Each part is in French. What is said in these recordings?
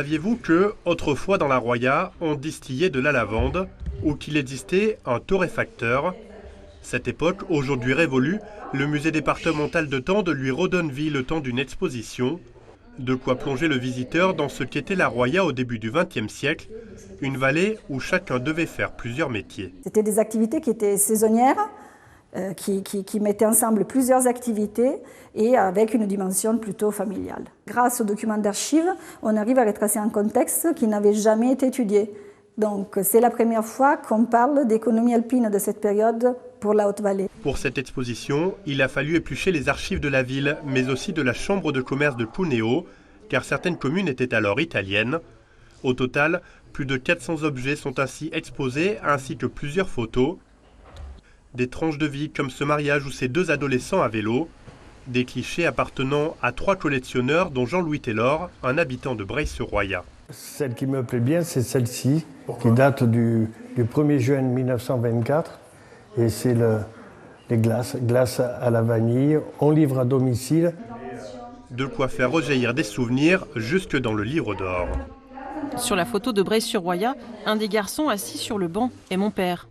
Saviez-vous que, autrefois dans la Roya, on distillait de la lavande ou qu'il existait un torréfacteur? Cette époque, aujourd'hui révolue, le musée départemental de Tende lui redonne vie le temps d'une exposition. De quoi plonger le visiteur dans ce qu'était la Roya au début du XXe siècle, une vallée où chacun devait faire plusieurs métiers. C'était des activités qui étaient saisonnières, qui mettaient ensemble plusieurs activités et avec une dimension plutôt familiale. Grâce aux documents d'archives, on arrive à retracer un contexte qui n'avait jamais été étudié. Donc c'est la première fois qu'on parle d'économie alpine de cette période pour la Haute-Vallée. Pour cette exposition, il a fallu éplucher les archives de la ville, mais aussi de la chambre de commerce de Cuneo, car certaines communes étaient alors italiennes. Au total, plus de 400 objets sont ainsi exposés, ainsi que plusieurs photos. Des tranches de vie comme ce mariage ou ces deux adolescents à vélo. Des clichés appartenant à 3 collectionneurs, dont Jean-Louis Taylor, un habitant de Breil-sur-Roya. Celle qui me plaît bien, c'est celle-ci, qui date du 1er juin 1924. Et c'est les glaces à la vanille. On livre à domicile. De quoi faire rejaillir des souvenirs jusque dans le livre d'or. Sur la photo de Breil-sur-Roya, un des garçons assis sur le banc est mon père.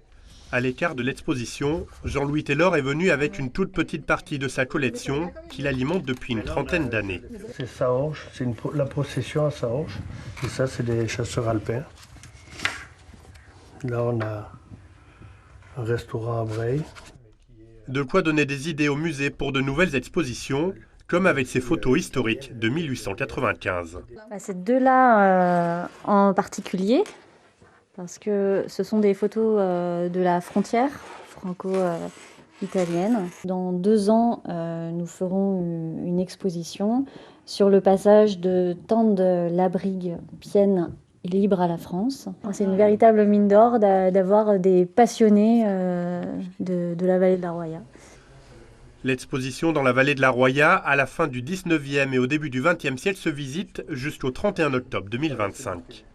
À l'écart de l'exposition, Jean-Louis Taylor est venu avec une toute petite partie de sa collection qu'il alimente depuis une trentaine d'années. C'est Saorge, c'est la procession à Saorge. Et ça, c'est des chasseurs alpins. Là, on a un restaurant à Breil. De quoi donner des idées au musée pour de nouvelles expositions, comme avec ces photos historiques de 1895. Ces deux-là en particulier, parce que ce sont des photos de la frontière franco-italienne. Dans 2 ans, nous ferons une exposition sur le passage de Tende-Labrigue, Pienne et Libre à la France. C'est une véritable mine d'or d'avoir des passionnés de la vallée de la Roya. L'exposition dans la vallée de la Roya, à la fin du 19e et au début du 20e siècle, se visite jusqu'au 31 octobre 2025.